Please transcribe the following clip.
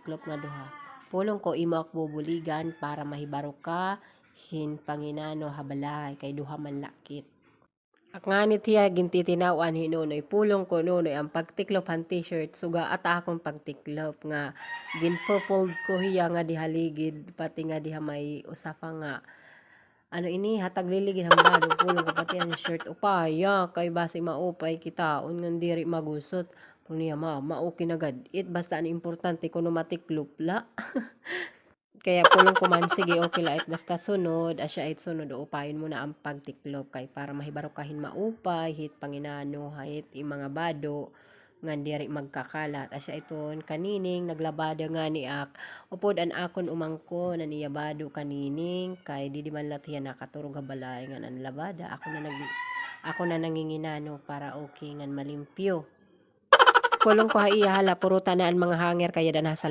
tiklop nga duha. Pulong ko imo ak bubuligan para mahibaro ka hin panginano habalay kay duha man lakit. Ak nganit hiya gintitinawan hinunoy pulong ko nunoy ang pagtiklop han t-shirt suga at akong pagtiklop nga ginfold ko hiya nga dihaligid pati nga diha may usafa nga ano ini hatag liligid hambado pulong ko pati ang shirt upaya kay base maupay kitaon ngan diri magusot pung niya mao kinagad it basta ang importante kuno matiklop la. Kaya pulong ko man sige okay la it basta sunod asya it sunod upayon mo na ang pagtiklop kay para mahibaro kahin maupay hit panginano hit mga bado ngan diri magkakalat asya iton kanining naglabada nga ni ak upod an akon umangko na niyabado kanining kay di man latihan nakaturog balay nga an labada ako na nanginginano para okay ngan malimpyo. Pulong ko haiya hala purutan na ang mga hanger kaya danha sa